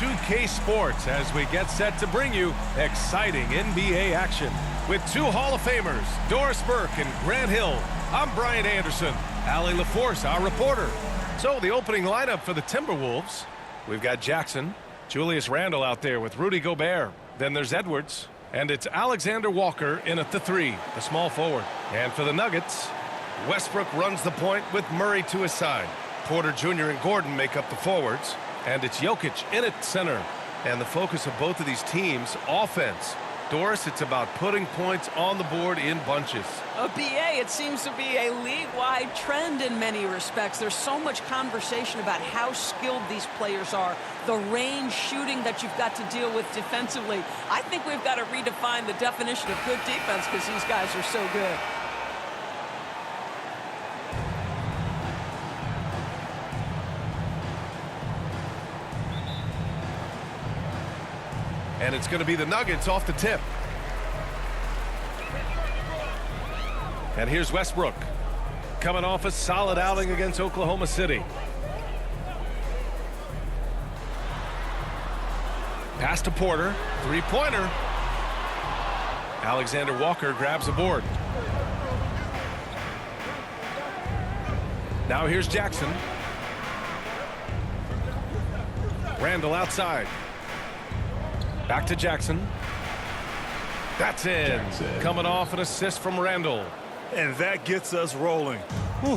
2K Sports as we get set to bring you exciting NBA action. With two Hall of Famers, Doris Burke and Grant Hill, I'm Brian Anderson. Allie LaForce, our reporter. So the opening lineup for the Timberwolves, we've got Jackson, Julius Randle out there with Rudy Gobert. Then there's Edwards, and it's Alexander Walker in at the 3, the small forward. And for the Nuggets, Westbrook runs the point with Murray to his side. Porter Jr. and Gordon make up the forwards, and it's Jokic in at center. And the focus of both of these teams, offense. Doris, it's about putting points on the board in bunches. BA, it seems to be a league-wide trend in many respects. There's so much conversation about how skilled these players are, the range shooting that you've got to deal with defensively. I think we've got to redefine the definition of good defense because these guys are so good. And it's going to be the Nuggets off the tip. And here's Westbrook, coming off a solid outing against Oklahoma City. Pass to Porter, three-pointer. Alexander Walker grabs a board. Now here's Jackson. Randle outside. Back to Jackson. That's in. Coming off an assist from Randle. And that gets us rolling. Whew,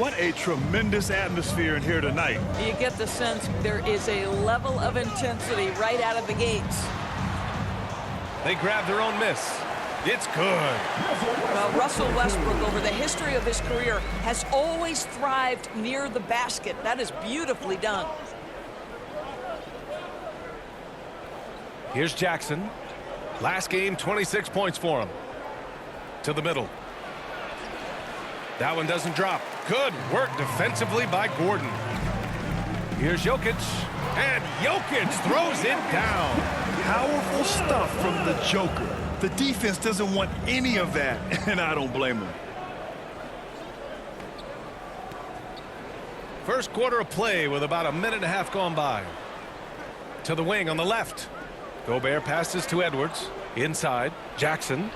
what a tremendous atmosphere in here tonight. You get the sense there is a level of intensity right out of the gates. They grab their own miss. It's good. Well, Russell Westbrook, over the history of his career, has always thrived near the basket. That is beautifully done. Here's Jackson. Last game, 26 points for him. To the middle. That one doesn't drop. Good work defensively by Gordon. Here's Jokic. And Jokic throws it down. Powerful stuff from the Joker. The defense doesn't want any of that, and I don't blame them. First quarter of play with about a minute and a half gone by. To the wing on the left. Gobert passes to Edwards. Inside, Jackson.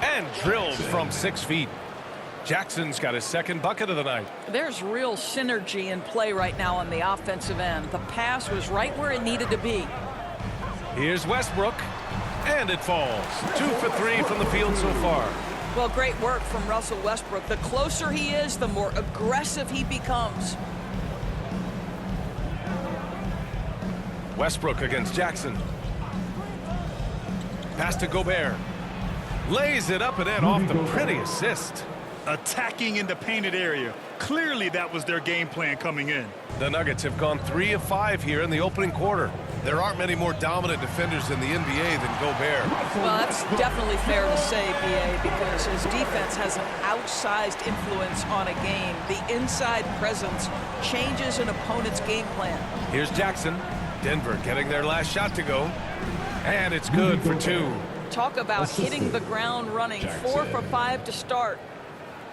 And drilled from 6 feet. Jackson's got his second bucket of the night. There's real synergy in play right now on the offensive end. The pass was right where it needed to be. Here's Westbrook. And it falls. 2 for 3 from the field so far. Well, great work from Russell Westbrook. The closer he is, the more aggressive he becomes. Westbrook against Jackson. Pass to Gobert. Lays it up and in off the pretty assist. Attacking in the painted area. Clearly that was their game plan coming in. The Nuggets have gone 3 of 5 here in the opening quarter. There aren't many more dominant defenders in the NBA than Gobert. Well, that's definitely fair to say, BA, because his defense has an outsized influence on a game. The inside presence changes an opponent's game plan. Here's Jackson. Denver getting their last shot to go. And it's good for 2. Talk about hitting the ground running. 4 for 5 to start.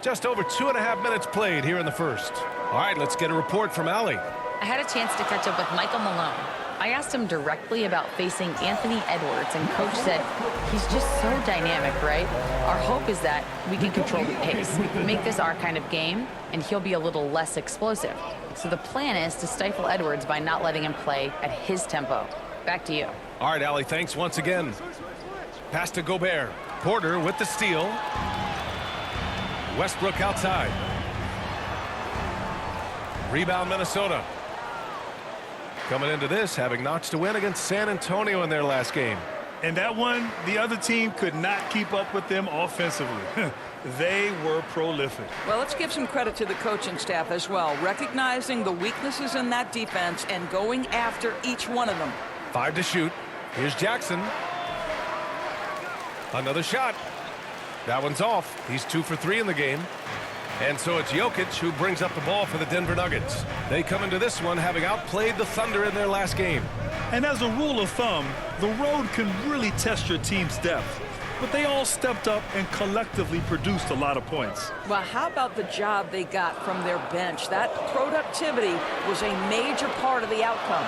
Just over 2.5 minutes played here in the first. All right, let's get a report from Allie. I had a chance to catch up with Michael Malone. I asked him directly about facing Anthony Edwards, and Coach said he's just so dynamic, right? Our hope is that we can control the pace, make this our kind of game, and he'll be a little less explosive. So the plan is to stifle Edwards by not letting him play at his tempo. Back to you. All right, Allie, thanks once again. Pass to Gobert. Porter with the steal. Westbrook outside. Rebound, Minnesota. Coming into this, having notched a win against San Antonio in their last game. And that one, the other team could not keep up with them offensively. They were prolific. Well, let's give some credit to the coaching staff as well, recognizing the weaknesses in that defense and going after each one of them. 5 to shoot. Here's Jackson. Another shot. That one's off. He's 2 for 3 in the game. And so it's Jokic who brings up the ball for the Denver Nuggets. They come into this one having outplayed the Thunder in their last game. And as a rule of thumb, the road can really test your team's depth. But they all stepped up and collectively produced a lot of points. Well, how about the job they got from their bench? That productivity was a major part of the outcome.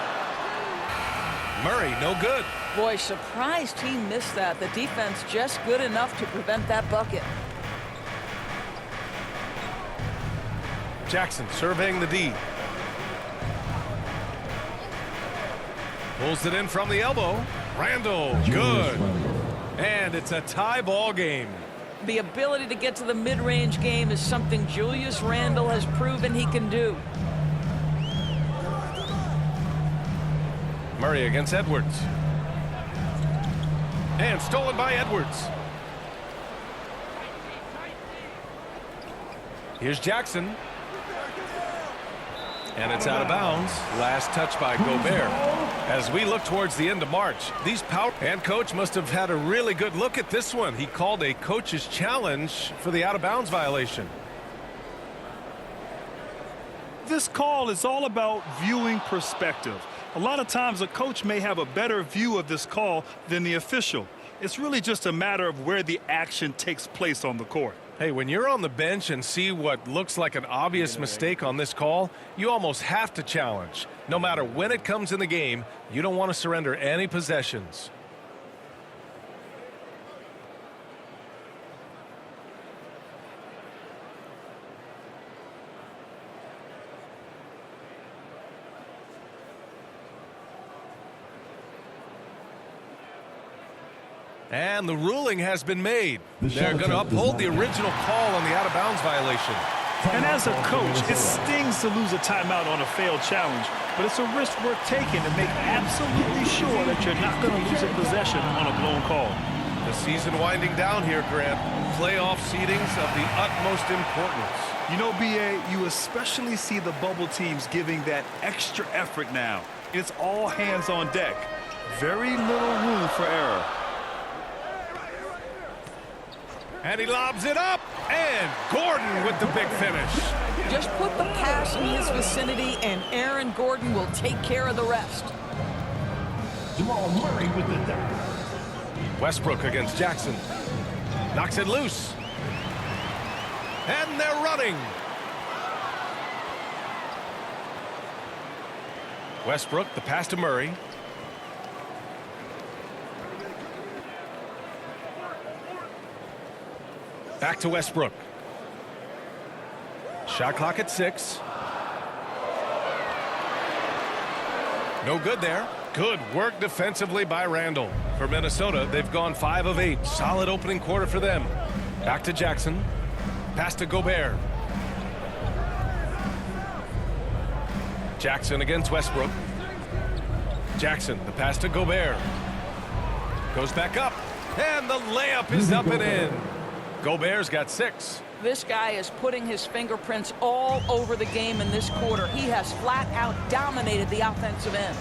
Murray, no good. Boy, surprised he missed that. The defense just good enough to prevent that bucket. Jackson surveying the D. Pulls it in from the elbow. Randall, good. And it's a tie ball game. The ability to get to the mid-range game is something Julius Randle has proven he can do. Murray against Edwards. And stolen by Edwards. Here's Jackson. And it's out of bounds. Last touch by Gobert. As we look towards the end of March, these power and coach must have had a really good look at this one. He called a coach's challenge for the out-of-bounds violation. This call is all about viewing perspective. A lot of times a coach may have a better view of this call than the official. It's really just a matter of where the action takes place on the court. Hey, when you're on the bench and see what looks like an obvious mistake on this call, you almost have to challenge. No matter when it comes in the game, you don't want to surrender any possessions. And the ruling has been made. They're going to uphold the original call on the out-of-bounds violation. And as a coach, it stings to lose a timeout on a failed challenge, but it's a risk worth taking to make absolutely sure that you're not going to lose a possession on a blown call. The season winding down here, Grant. Playoff seedings of the utmost importance. You know, B.A., you especially see the bubble teams giving that extra effort now. It's all hands on deck. Very little room for error. And he lobs it up, and Gordon with the big finish. Just put the pass in his vicinity, and Aaron Gordon will take care of the rest. Jamal Murray with the dunk. Westbrook against Jackson. Knocks it loose. And they're running. Westbrook, the pass to Murray. Back to Westbrook. Shot clock at 6. No good there. Good work defensively by Randall. For Minnesota, they've gone 5 of 8. Solid opening quarter for them. Back to Jackson. Pass to Gobert. Jackson against Westbrook. Jackson, the pass to Gobert. Goes back up. And the layup is up and in. Gobert's got 6. This guy is putting his fingerprints all over the game in this quarter. He has flat out dominated the offensive end.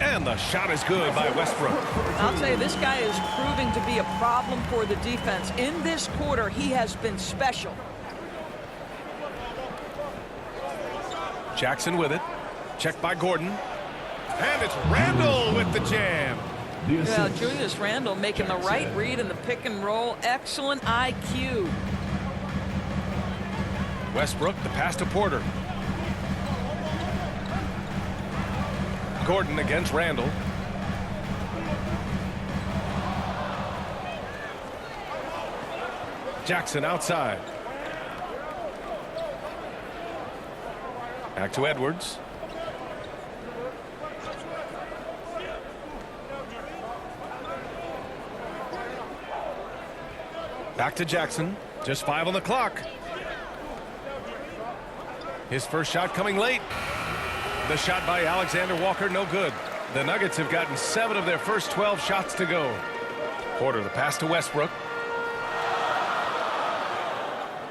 And the shot is good by Westbrook. I'll tell you, this guy is proving to be a problem for the defense. In this quarter, he has been special. Jackson with it. Checked by Gordon. And it's Randall with the jam. Well, Julius Randle making the right read in the pick and roll. Excellent IQ. Westbrook, the pass to Porter. Gordon against Randall. Jackson outside. Back to Edwards. Back to Jackson. Just 5 on the clock. His first shot coming late. The shot by Alexander Walker, no good. The Nuggets have gotten 7 of their first 12 shots to go. Porter, the pass to Westbrook.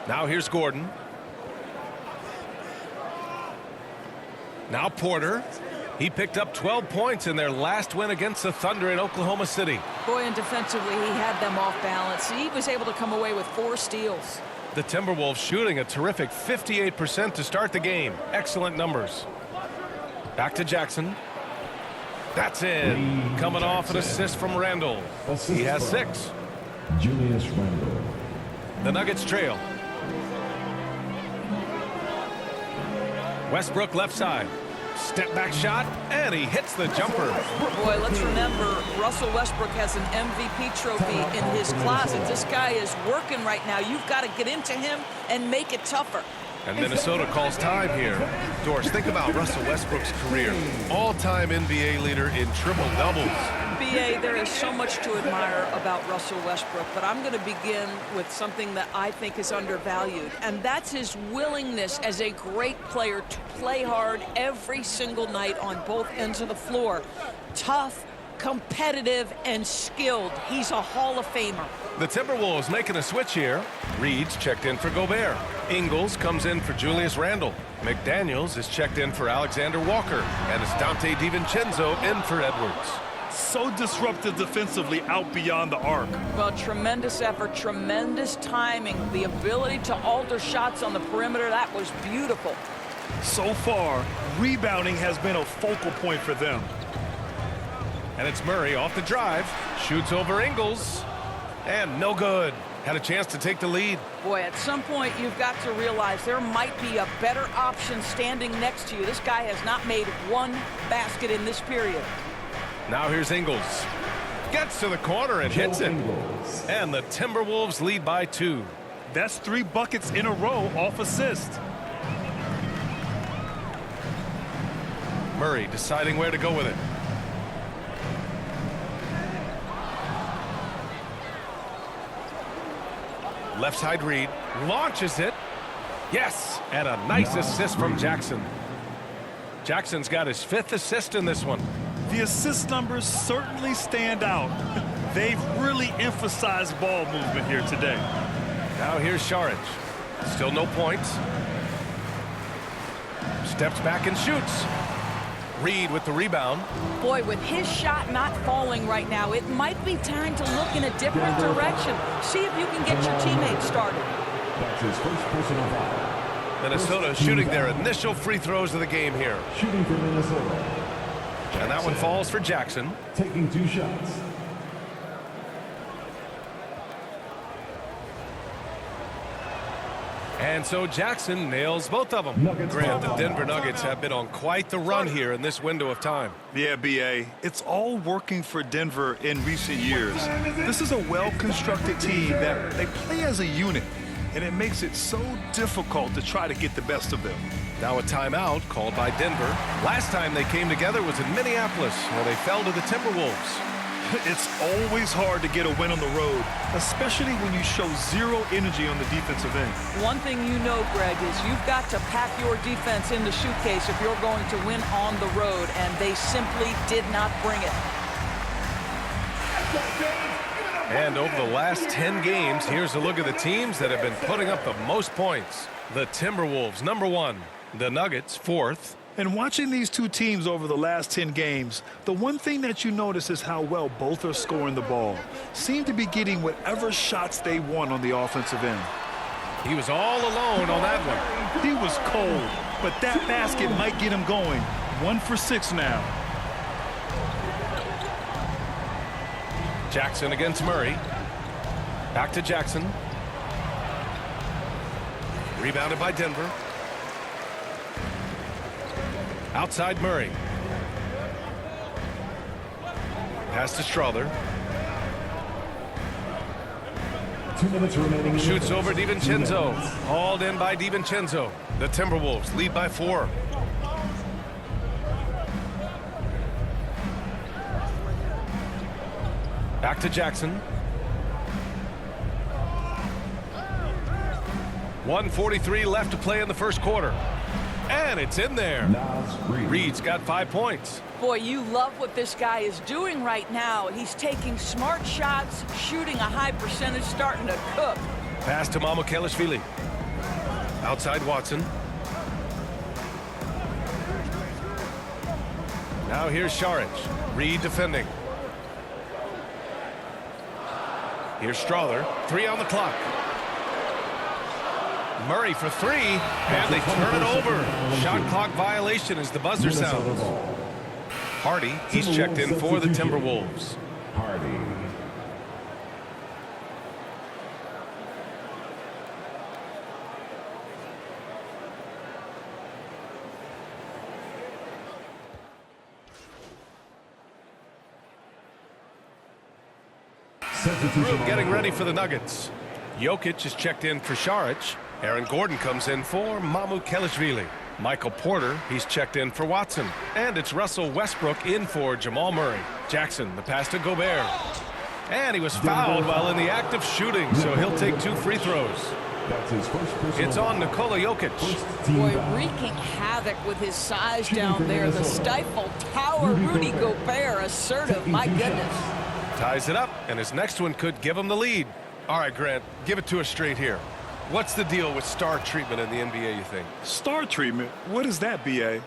Now here's Gordon. Now Porter. He picked up 12 points in their last win against the Thunder in Oklahoma City. Boy, and defensively, he had them off balance. He was able to come away with 4 steals. The Timberwolves shooting a terrific 58% to start the game. Excellent numbers. Back to Jackson. That's in. Coming off an assist from Randall. He has 6. Julius Randle. The Nuggets trail. Westbrook left side. Step back shot, and he hits the jumper. Boy, let's remember, Russell Westbrook has an MVP trophy in his closet. This guy is working right now. You've got to get into him and make it tougher. And Minnesota calls time here. Doris, think about Russell Westbrook's career. All-time NBA leader in triple-doubles. BA, there is so much to admire about Russell Westbrook, but I'm going to begin with something that I think is undervalued, and that's his willingness as a great player to play hard every single night on both ends of the floor. Tough, competitive, and skilled. He's a Hall of Famer. The Timberwolves making a switch here. Reed's checked in for Gobert. Ingles comes in for Julius Randle. McDaniels is checked in for Alexander Walker. And it's Dante DiVincenzo in for Edwards. So disruptive defensively out beyond the arc. Well, tremendous effort, tremendous timing. The ability to alter shots on the perimeter, that was beautiful. So far, rebounding has been a focal point for them. And it's Murray off the drive. Shoots over Ingles. And no good. Had a chance to take the lead. Boy, at some point, you've got to realize there might be a better option standing next to you. This guy has not made one basket in this period. Now here's Ingles. Gets to the corner and hits it. And the Timberwolves lead by 2. That's 3 buckets in a row off assist. Murray deciding where to go with it. Left side Reed launches it. Yes, and a nice assist from Jackson. Jackson's got his 5th assist in this one. The assist numbers certainly stand out. They've really emphasized ball movement here today. Now here's Saric. Still no points. Steps back and shoots. Reed with the rebound. Boy, with his shot not falling right now, it might be time to look in a different direction. See if you can get your teammates started. That's his first personal foul. Minnesota shooting their initial free throws of the game here. Shooting for Minnesota. And that one falls for Jackson. Taking 2 shots. And so Jackson nails both of them. Grant, the Denver Nuggets have been on quite the run here in this window of time. Yeah, B.A., it's all working for Denver in recent years. This is a well-constructed team that they play as a unit, and it makes it so difficult to try to get the best of them. Now a timeout called by Denver. Last time they came together was in Minneapolis, where they fell to the Timberwolves. It's always hard to get a win on the road, especially when you show zero energy on the defensive end. One thing you know, Greg, is you've got to pack your defense in the suitcase if you're going to win on the road, and they simply did not bring it. And over the last 10 games, here's a look at the teams that have been putting up the most points. The Timberwolves, number 1. The Nuggets, 4th. And watching these two teams over the last 10 games, the one thing that you notice is how well both are scoring the ball. Seem to be getting whatever shots they want on the offensive end. He was all alone on that one. He was cold, but that basket might get him going. 1 for 6 now. Jackson against Murray. Back to Jackson. Rebounded by Denver. Outside Murray. Pass to Strother. 2 minutes remaining. Shoots over DiVincenzo. Hauled in by DiVincenzo. The Timberwolves lead by 4. Back to Jackson. 1:43 left to play in the first quarter. And it's in there. Reed's got 5 points. Boy, you love what this guy is doing right now. He's taking smart shots, shooting a high percentage, starting to cook. Pass to Mamukelashvili. Outside Watson. Now here's Saric. Reed defending. Here's Strother. 3 on the clock. Murray for 3, and they turn it over. Shot clock violation as the buzzer sounds. Hardy, he's checked in for the Timberwolves. Hardy. Group getting ready for the Nuggets. Jokic is checked in for Šarić. Aaron Gordon comes in for Mamukelashvili. Michael Porter, he's checked in for Watson. And it's Russell Westbrook in for Jamal Murray. Jackson, the pass to Gobert. And he was fouled while in the act of shooting, so he'll take 2 free throws. It's on Nikola Jokic. Boy, wreaking havoc with his size down there. The stifle tower, Rudy Gobert, assertive, my goodness. Ties it up, and his next one could give him the lead. All right, Grant, give it to us straight here. What's the deal with star treatment in the NBA, you think? Star treatment? What is that, B.A.?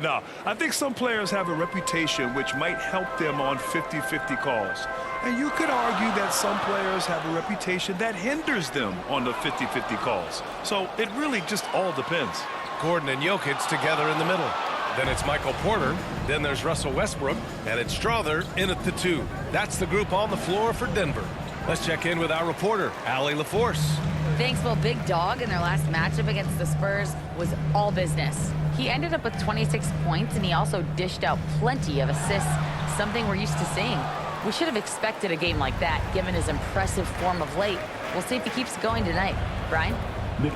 No, I think some players have a reputation which might help them on 50-50 calls. And you could argue that some players have a reputation that hinders them on the 50-50 calls. So it really just all depends. Gordon and Jokic together in the middle. Then it's Michael Porter. Then there's Russell Westbrook. And it's Strother in at the 2. That's the group on the floor for Denver. Let's check in with our reporter, Allie LaForce. Thanks. Well, Big Dog in their last matchup against the Spurs was all business. He ended up with 26 points, and he also dished out plenty of assists, something we're used to seeing. We should have expected a game like that, given his impressive form of late. We'll see if he keeps going tonight. Brian?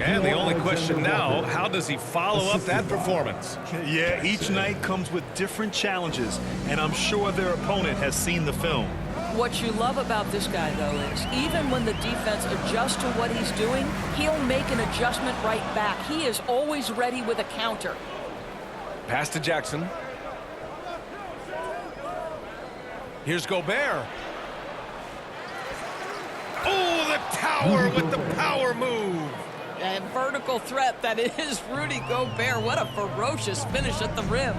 And the only question now, how does he follow up that performance? Yeah, each night comes with different challenges, and I'm sure their opponent has seen the film. What you love about this guy, though, is even when the defense adjusts to what he's doing, he'll make an adjustment right back. He is always ready with a counter. Pass to Jackson. Here's Gobert. Oh, the tower with the power move. A vertical threat, that is Rudy Gobert. What a ferocious finish at the rim.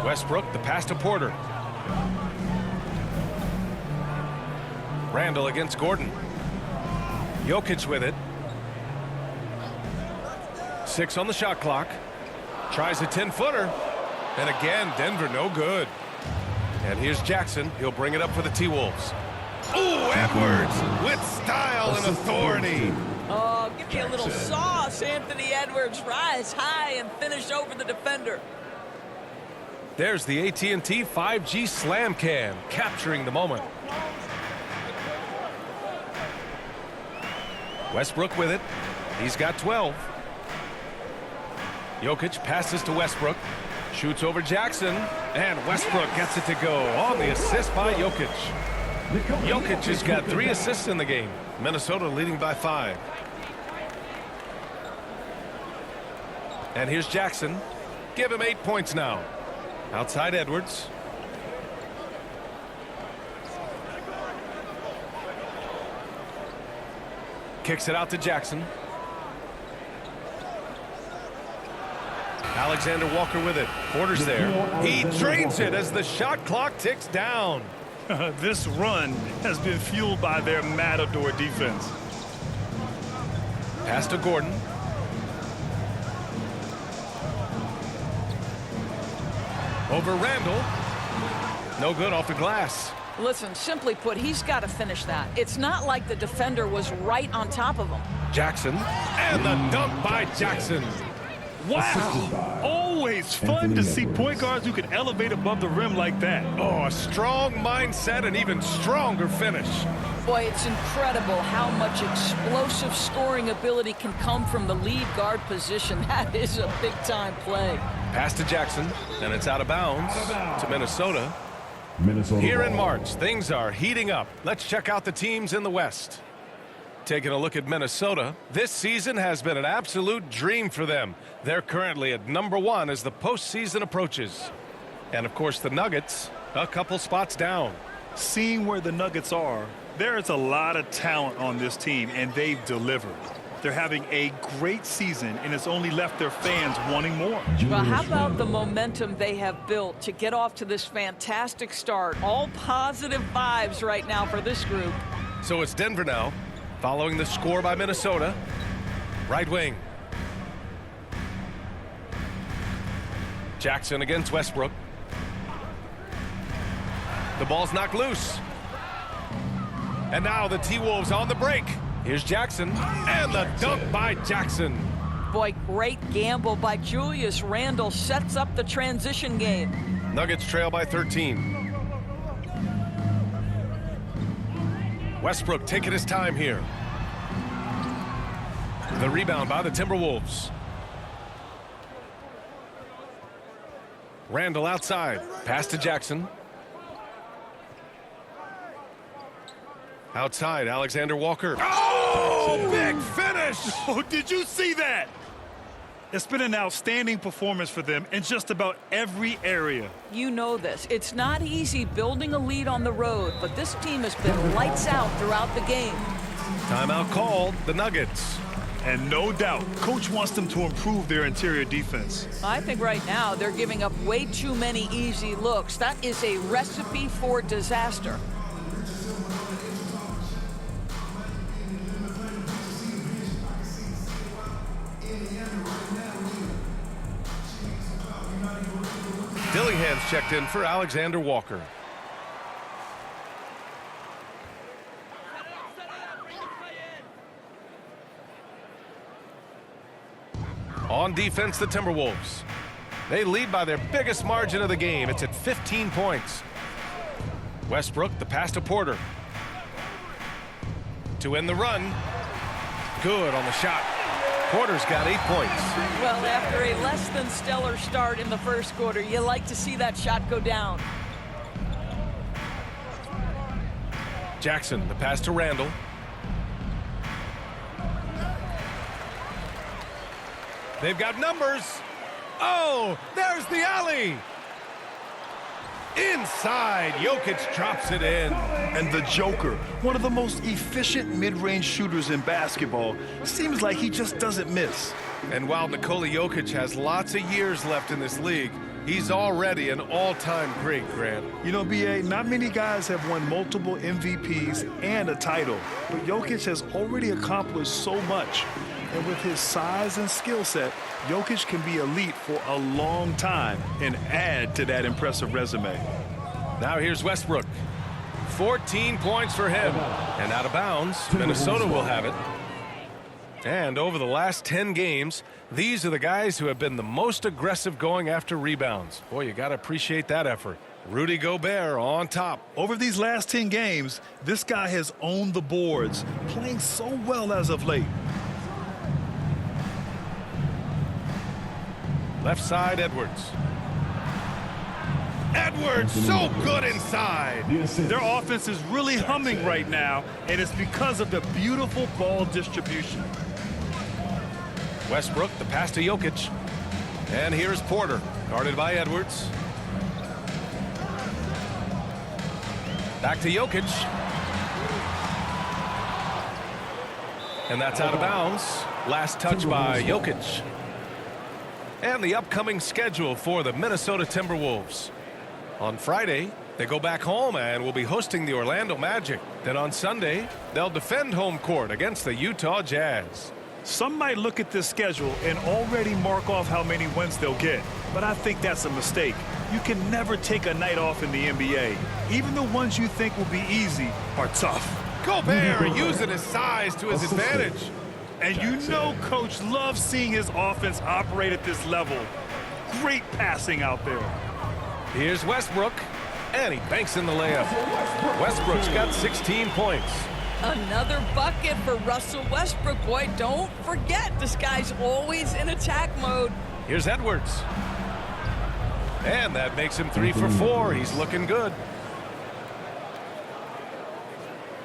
Westbrook, the pass to Porter. Randall against Gordon. Jokic with it. 6 on the shot clock. Tries a 10-footer. And again, Denver no good. And here's Jackson. He'll bring it up for the T-Wolves. Ooh, Edwards with style and authority. Oh, give me a little sauce. Anthony Edwards, rise high and finish over the defender. There's the AT&T 5G Slam Cam, capturing the moment. Westbrook with it. He's got 12. Jokic passes to Westbrook. Shoots over Jackson. And Westbrook gets it to go on the assist by Jokic. Jokic has got 3 assists in the game. Minnesota leading by 5. And here's Jackson. Give him 8 points now. Outside Edwards. Kicks it out to Jackson. Alexander Walker with it. Porter's there. He drains it as the shot clock ticks down. This run has been fueled by their matador defense. Pass to Gordon. Over Randall. No good off the glass. Listen, simply put, he's got to finish that. It's not like the defender was right on top of him. Jackson. And the dunk by Jackson. Wow. Always fun to see point guards who can elevate above the rim like that. Oh, a strong mindset and even stronger finish. Boy, it's incredible how much explosive scoring ability can come from the lead guard position. That is a big-time play. Pass to Jackson, and it's out of bounds to Minnesota. Here in March, things are heating up. Let's check out the teams in the West. Taking a look at Minnesota, this season has been an absolute dream for them. They're currently at #1 as the postseason approaches. And, of course, the Nuggets, a couple spots down. Seeing where the Nuggets are, there is a lot of talent on this team, and they've delivered. They're having a great season, and it's only left their fans wanting more. Well, how about the momentum they have built to get off to this fantastic start? All positive vibes right now for this group. So it's Denver now, following the score by Minnesota. Right wing. Jackson against Westbrook. The ball's knocked loose. And now the T-Wolves on the break. Here's Jackson, and the dunk by Jackson. Boy, great gamble by Julius Randle. Sets up the transition game. Nuggets trail by 13. Westbrook taking his time here. The rebound by the Timberwolves. Randall outside. Pass to Jackson. Outside, Alexander Walker. Oh, big finish! Oh, did you see that? It's been an outstanding performance for them in just about every area. You know this. It's not easy building a lead on the road, but this team has been lights out throughout the game. Timeout called, the Nuggets. And no doubt, Coach wants them to improve their interior defense. I think right now they're giving up way too many easy looks. That is a recipe for disaster. Dillingham's checked in for Alexander Walker. On defense, the Timberwolves. They lead by their biggest margin of the game. It's at 15 points. Westbrook, the pass to Porter. To end the run. Good on the shot. Porter's got 8 points. Well, after a less than stellar start in the first quarter, you like to see that shot go down. Jackson, the pass to Randall. They've got numbers. Oh, there's the alley. Inside, Jokic drops it in. And the Joker, one of the most efficient mid-range shooters in basketball, seems like he just doesn't miss. And while Nikola Jokic has lots of years left in this league, he's already an all-time great, Grant. You know, B.A., not many guys have won multiple MVPs and a title, but Jokic has already accomplished so much. And with his size and skill set, Jokic can be elite for a long time and add to that impressive resume. Now here's Westbrook. 14 points for him. And out of bounds, Minnesota will have it. And over the last 10 games, these are the guys who have been the most aggressive going after rebounds. Boy, you got to appreciate that effort. Rudy Gobert on top. Over these last 10 games, this guy has owned the boards, playing so well as of late. Left side, Edwards. Edwards, so good inside. Their offense is really humming right now, and it's because of the beautiful ball distribution. Westbrook, the pass to Jokic. And here's Porter, guarded by Edwards. Back to Jokic. And that's out of bounds. Last touch by Jokic. And the upcoming schedule for the Minnesota Timberwolves. On Friday, they go back home and will be hosting the Orlando Magic. Then on Sunday, they'll defend home court against the Utah Jazz. Some might look at this schedule and already mark off how many wins they'll get, but I think that's a mistake. You can never take a night off in the NBA. Even the ones you think will be easy are tough. Gobert using his size to his advantage. And you know Coach loves seeing his offense operate at this level. Great passing out there. Here's Westbrook, and he banks in the layup. Westbrook's got 16 points. Another bucket for Russell Westbrook. Boy, don't forget, this guy's always in attack mode. Here's Edwards. And that makes him 3 for 4. He's looking good.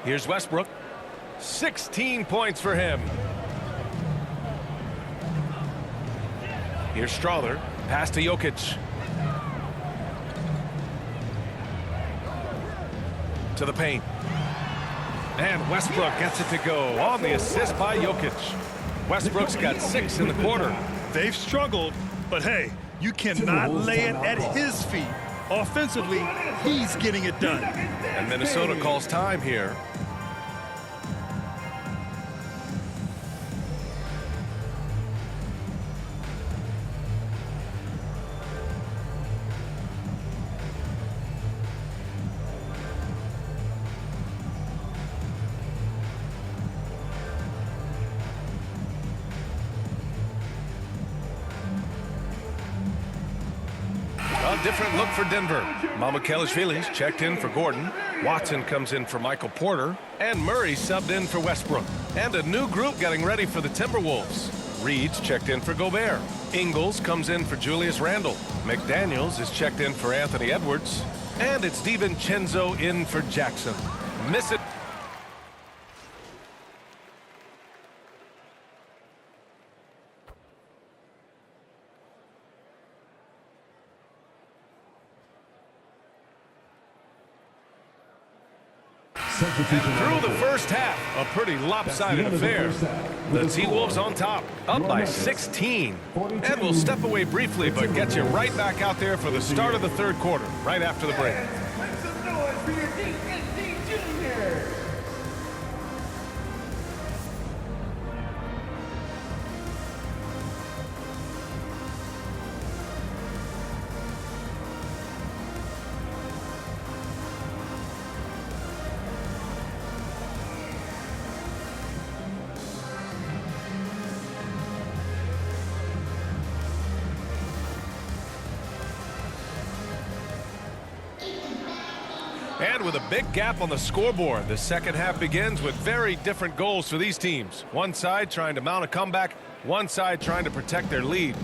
Here's Westbrook. 16 points for him. Here's Strawther. Pass to Jokic. To the paint. And Westbrook gets it to go on the assist by Jokic. Westbrook's got 6 in the quarter. They've struggled, but hey, you cannot lay it at his feet. Offensively, he's getting it done. And Minnesota calls time here. different look for Denver. Mamukelashvili's checked in for Gordon. Watson comes in for Michael Porter. And Murray subbed in for Westbrook. And a new group getting ready for the Timberwolves. Reed's checked in for Gobert. Ingles comes in for Julius Randle. McDaniels is checked in for Anthony Edwards. And it's DiVincenzo in for Jackson. Miss it. Through the first half, a pretty lopsided affair. The T-Wolves on top, up by 16. And we'll step away briefly, but get you right back out there for the start of the third quarter, right after the break. Make some noise for your D&D Junior. And with a big gap on the scoreboard, the second half begins with very different goals for these teams. One side trying to mount a comeback, one side trying to protect their lead.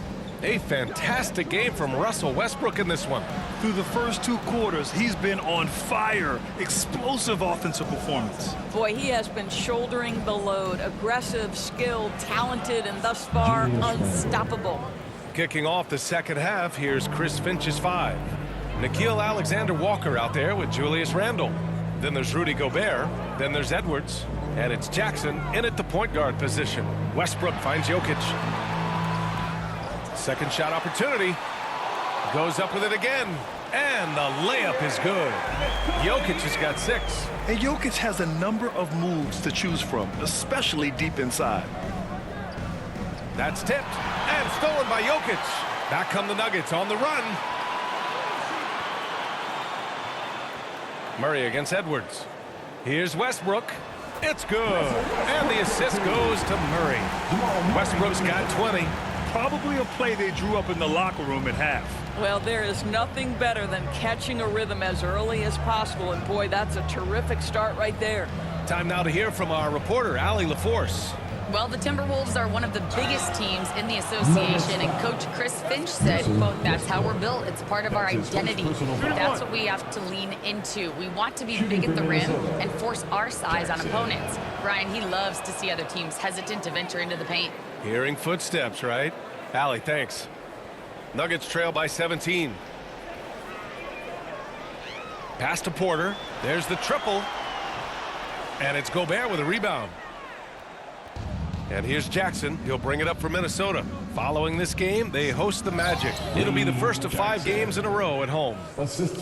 A fantastic game from Russell Westbrook in this one. Through the first two quarters, he's been on fire. Explosive offensive performance. Boy, he has been shouldering the load. Aggressive, skilled, talented, and thus far unstoppable. Kicking off the second half, here's Chris Finch's 5. Nickeil Alexander-Walker out there with Julius Randle. Then there's Rudy Gobert. Then there's Edwards. And it's Jackson in at the point guard position. Westbrook finds Jokic. Second shot opportunity. Goes up with it again. And the layup is good. Jokic has got 6. And Jokic has a number of moves to choose from, especially deep inside. That's tipped and stolen by Jokic. Back come the Nuggets on the run. Murray against Edwards. Here's Westbrook. It's good. And the assist goes to Murray. Westbrook's got 20. Probably a play they drew up in the locker room at half. Well, there is nothing better than catching a rhythm as early as possible. And boy, that's a terrific start right there. Time now to hear from our reporter, Allie LaForce. Well, the Timberwolves are one of the biggest teams in the association, and Coach Chris Finch said, quote, "That's how we're built. It's part of our identity. That's what we have to lean into. We want to be big at the rim and force our size on opponents." Brian, he loves to see other teams hesitant to venture into the paint. Hearing footsteps, right? Allie, thanks. Nuggets trail by 17. Pass to Porter. There's the triple. And it's Gobert with a rebound. And here's Jackson. He'll bring it up for Minnesota. Following this game, they host the Magic. It'll be the first of 5 games in a row at home.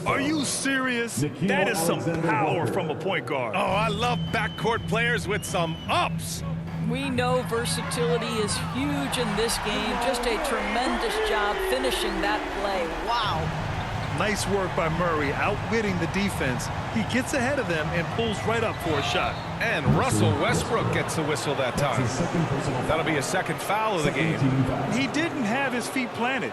Are you serious? That is some power from a point guard. Oh, I love backcourt players with some ups. We know versatility is huge in this game. Just a tremendous job finishing that play. Wow. Nice work by Murray, outwitting the defense. He gets ahead of them and pulls right up for a shot. And Russell Westbrook gets the whistle that time. That'll be a second foul of the game. He didn't have his feet planted.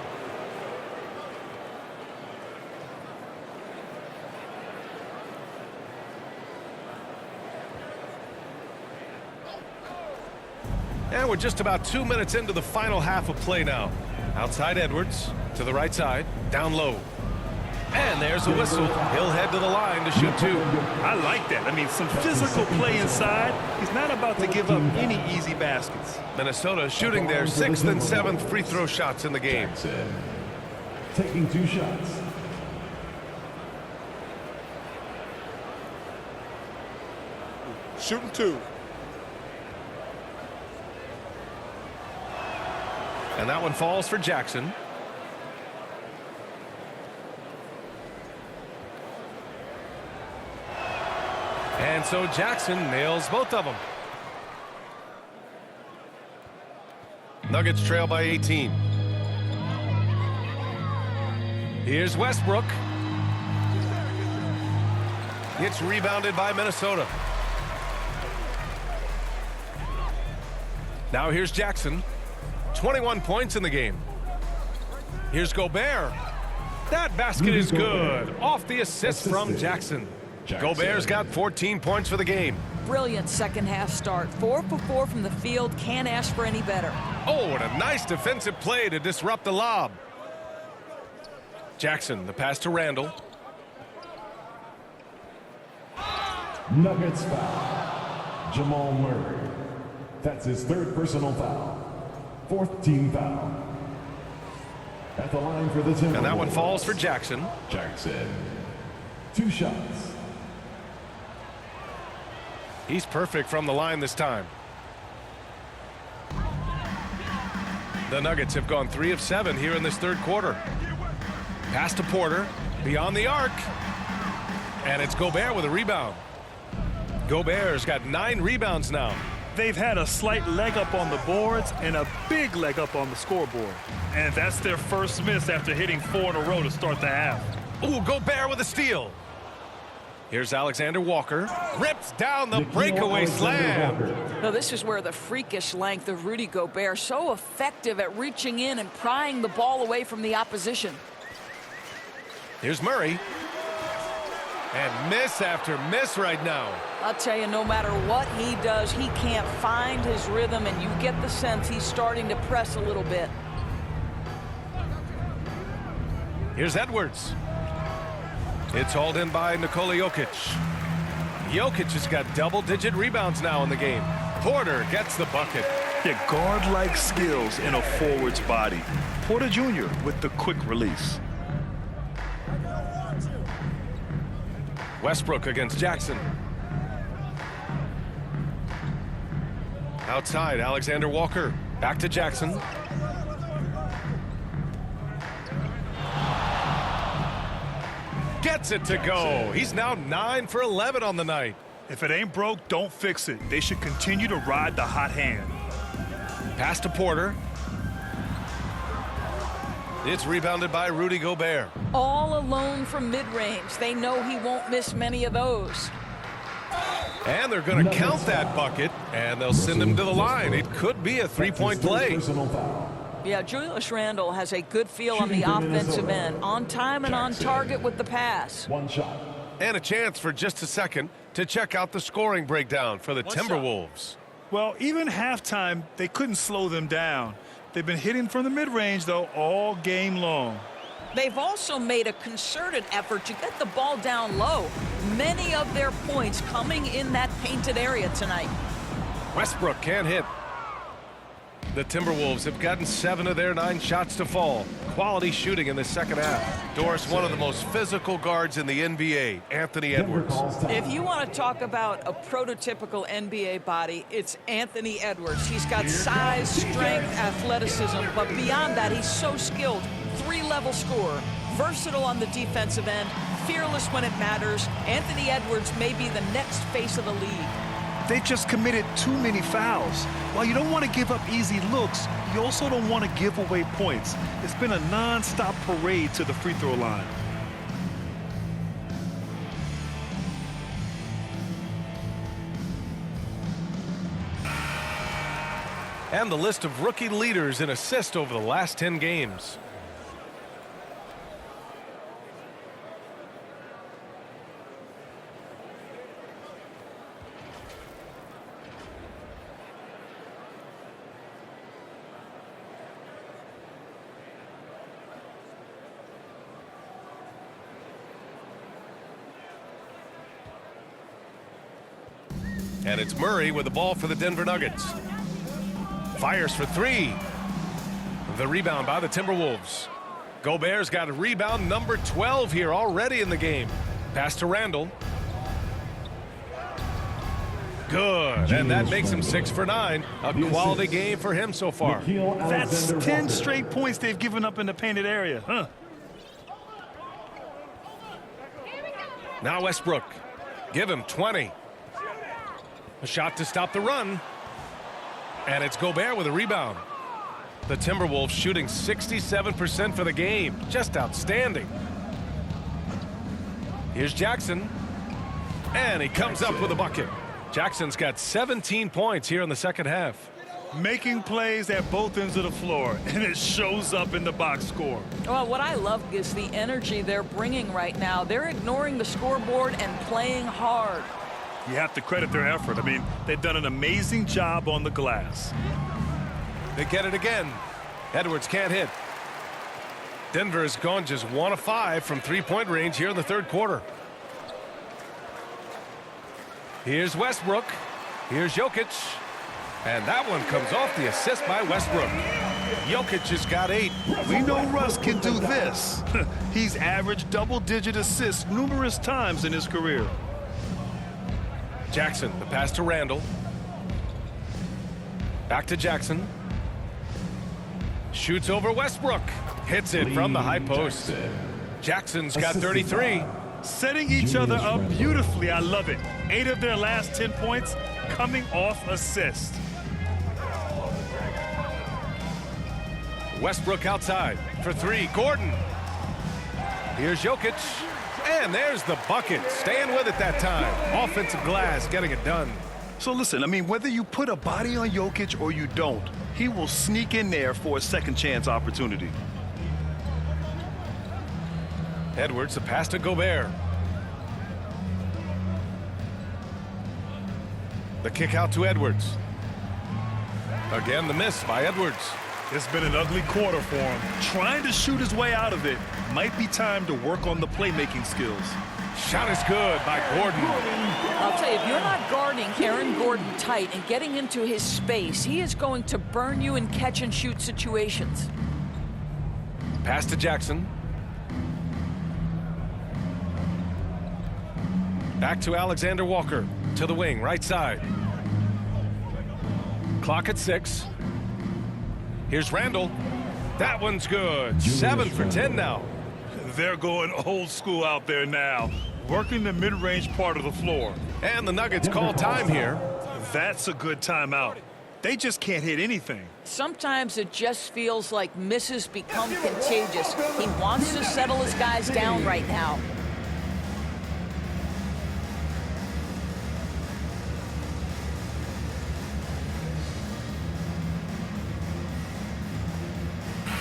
And we're just about 2 minutes into the final half of play now. Outside Edwards, to the right side, down low. And there's a whistle. He'll head to the line to shoot 2. I like that. I mean, some physical play inside. He's not about to give up any easy baskets. Minnesota shooting their 6th and 7th free throw shots in the game. Taking 2 shots. Shooting 2. And that one falls for Jackson. And so Jackson nails both of them. Nuggets trail by 18. Here's Westbrook. It's rebounded by Minnesota. Now here's Jackson. 21 points in the game. Here's Gobert. That basket is good. Off the assist from Jackson. Gobert's got 14 points for the game. Brilliant second half start. 4 for 4 from the field. Can't ask for any better. Oh, and a nice defensive play to disrupt the lob. Jackson, the pass to Randall. Nuggets foul. Jamal Murray. That's his 3rd personal foul. 4th team foul. At the line for the Timberwolves. And that one falls for Jackson. Jackson. 2 shots. He's perfect from the line this time. The Nuggets have gone 3 of 7 here in this 3rd quarter. Pass to Porter. Beyond the arc. And it's Gobert with a rebound. Gobert's got 9 rebounds now. They've had a slight leg up on the boards and a big leg up on the scoreboard. And that's their first miss after hitting 4 in a row to start the half. Ooh, Gobert with a steal. Here's Alexander Walker. Rips down the breakaway slam. Now, this is where the freakish length of Rudy Gobert, so effective at reaching in and prying the ball away from the opposition. Here's Murray. And miss after miss right now. I'll tell you, no matter what he does, he can't find his rhythm, and you get the sense he's starting to press a little bit. Here's Edwards. It's hauled in by Nikola Jokic. Jokic has got double-digit rebounds now in the game. Porter gets the bucket. Yeah, guard-like skills in a forward's body. Porter Jr. with the quick release. Westbrook against Jackson. Outside, Alexander Walker. Back to Jackson. Gets it to go. He's now 9 for 11 on the night. If it ain't broke, don't fix it. They should continue to ride the hot hand. Pass to Porter. It's rebounded by Rudy Gobert. All alone from mid-range. They know he won't miss many of those. And they're going to count that bucket, and they'll send him to the line. It could be a 3-point play. Yeah, Julius Randle has a good feel on the offensive end. On time and on target with the pass. 1 shot. And a chance for just a second to check out the scoring breakdown for the Timberwolves. Well, even halftime, they couldn't slow them down. They've been hitting from the mid-range, though, all game long. They've also made a concerted effort to get the ball down low. Many of their points coming in that painted area tonight. Westbrook can't hit. The Timberwolves have gotten 7 of their 9 shots to fall. Quality shooting in the second half. Doris, one of the most physical guards in the NBA, Anthony Edwards. If you want to talk about a prototypical NBA body, it's Anthony Edwards. He's got size, strength, athleticism, but beyond that, he's so skilled. 3-level scorer, versatile on the defensive end, fearless when it matters. Anthony Edwards may be the next face of the league. They just committed too many fouls. While you don't want to give up easy looks, you also don't want to give away points. It's been a non-stop parade to the free throw line. And the list of rookie leaders in assists over the last 10 games. And it's Murray with the ball for the Denver Nuggets. Fires for 3. The rebound by the Timberwolves. Gobert's got a rebound number 12 here already in the game. Pass to Randall. Good, and that makes him 6 for 9. A quality game for him so far. That's 10 straight points they've given up in the painted area, huh? Now Westbrook. Give him 20. A shot to stop the run. And it's Gobert with a rebound. The Timberwolves shooting 67% for the game. Just outstanding. Here's Jackson. And he comes up with a bucket. Jackson's got 17 points here in the second half. Making plays at both ends of the floor, and it shows up in the box score. Well, what I love is the energy they're bringing right now. They're ignoring the scoreboard and playing hard. You have to credit their effort. I mean, they've done an amazing job on the glass. They get it again. Edwards can't hit. Denver has gone just 1 of 5 from three-point range here in the third quarter. Here's Westbrook. Here's Jokic. And that one comes off the assist by Westbrook. Jokic has got 8. We know Russ can do this. He's averaged double-digit assists numerous times in his career. Jackson, the pass to Randall. Back to Jackson. Shoots over Westbrook. Hits it from the high post. Jackson's got 33. Setting each other up beautifully. I love it. 8 of their last 10 points coming off assists. Westbrook outside for 3. Gordon. Here's Jokic. And there's the bucket. Staying with it that time. Offensive glass getting it done. So listen, I mean, whether you put a body on Jokic or you don't, he will sneak in there for a second chance opportunity. Edwards, the pass to Gobert. The kick out to Edwards. Again, the miss by Edwards. It's been an ugly quarter for him. Trying to shoot his way out of it. Might be time to work on the playmaking skills. Shot is good by Gordon. I'll tell you, if you're not guarding Aaron Gordon tight and getting into his space, he is going to burn you in catch-and-shoot situations. Pass to Jackson. Back to Alexander Walker. To the wing, right side. Clock at 6. Here's Randall. That one's good. 7 for 10 now. They're going old school out there now, working the mid-range part of the floor. And the Nuggets call time here. That's a good timeout. They just can't hit anything. Sometimes it just feels like misses become contagious. He wants to settle his guys down right now.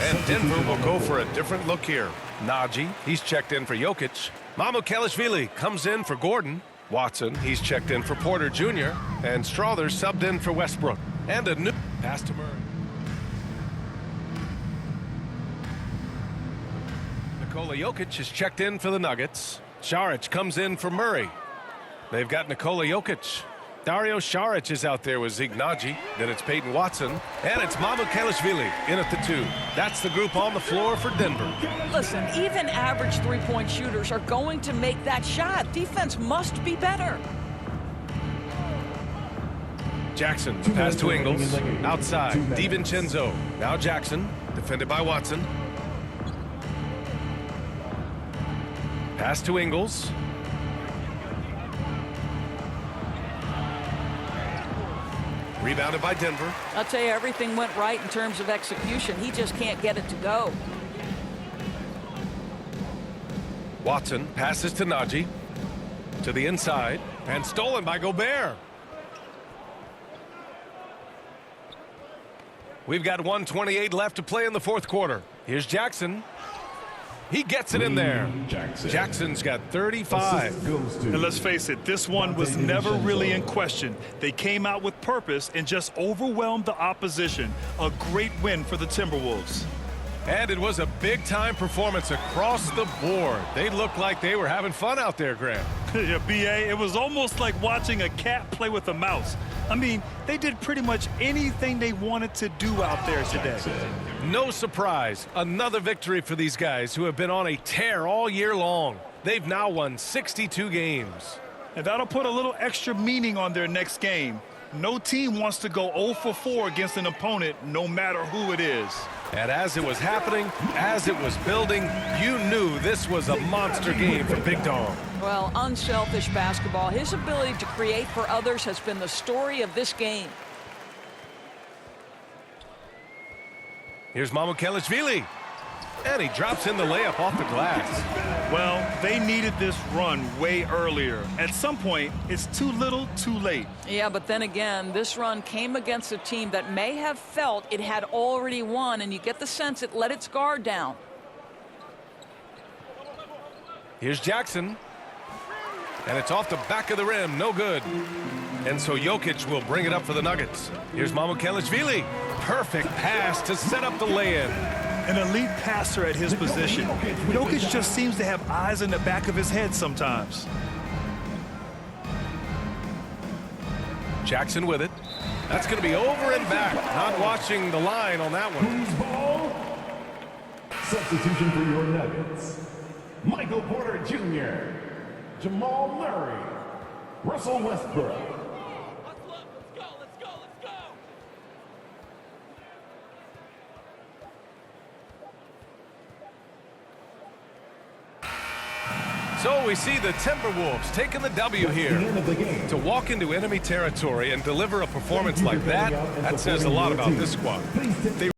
And Denver will go for a different look here. Najee, he's checked in for Jokic. Mamukelashvili comes in for Gordon. Watson, he's checked in for Porter Jr. And Strother subbed in for Westbrook. And a new pass to Murray. Nikola Jokic is checked in for the Nuggets. Saric comes in for Murray. They've got Nikola Jokic. Dario Saric is out there with Zeke Naji. Then it's Peyton Watson. And it's Mamukelashvili in at the 2. That's the group on the floor for Denver. Listen, even average three-point shooters are going to make that shot. Defense must be better. Jackson, pass to Ingles. Outside, DiVincenzo. Now Jackson, defended by Watson. Pass to Ingles. Rebounded by Denver. I'll tell you, everything went right in terms of execution. He just can't get it to go. Watson passes to Najee. To the inside. And stolen by Gobert. We've got 1:28 left to play in the fourth quarter. Here's Jackson. He gets it in there. Jackson's got 35. And let's face it, this one was never really in question. They came out with purpose and just overwhelmed the opposition. A great win for the Timberwolves. And it was a big-time performance across the board. They looked like they were having fun out there, Grant. Yeah, B.A., it was almost like watching a cat play with a mouse. I mean, they did pretty much anything they wanted to do out there today. No surprise, another victory for these guys who have been on a tear all year long. They've now won 62 games. And that'll put a little extra meaning on their next game. No team wants to go 0 for 4 against an opponent, no matter who it is. And as it was happening, as it was building, you knew this was a monster game for Big Dom. Well, unselfish basketball. His ability to create for others has been the story of this game. Here's Mamukelashvili. And he drops in the layup off the glass. Well, they needed this run way earlier. At some point, it's too little, too late. Yeah, but then again, this run came against a team that may have felt it had already won, and you get the sense it let its guard down. Here's Jackson. And it's off the back of the rim. No good. And so Jokic will bring it up for the Nuggets. Here's Mamukelashvili. Perfect pass to set up the lay-in. An elite passer at his position. Jokic just seems to have eyes in the back of his head sometimes. Jackson with it. That's going to be over and back. Not watching the line on that one. Who's ball? Substitution for your Nuggets. Michael Porter Jr., Jamal Murray, Russell Westbrook. So we see the Timberwolves taking the W here. To walk into enemy territory and deliver a performance like that, that says a lot about this squad.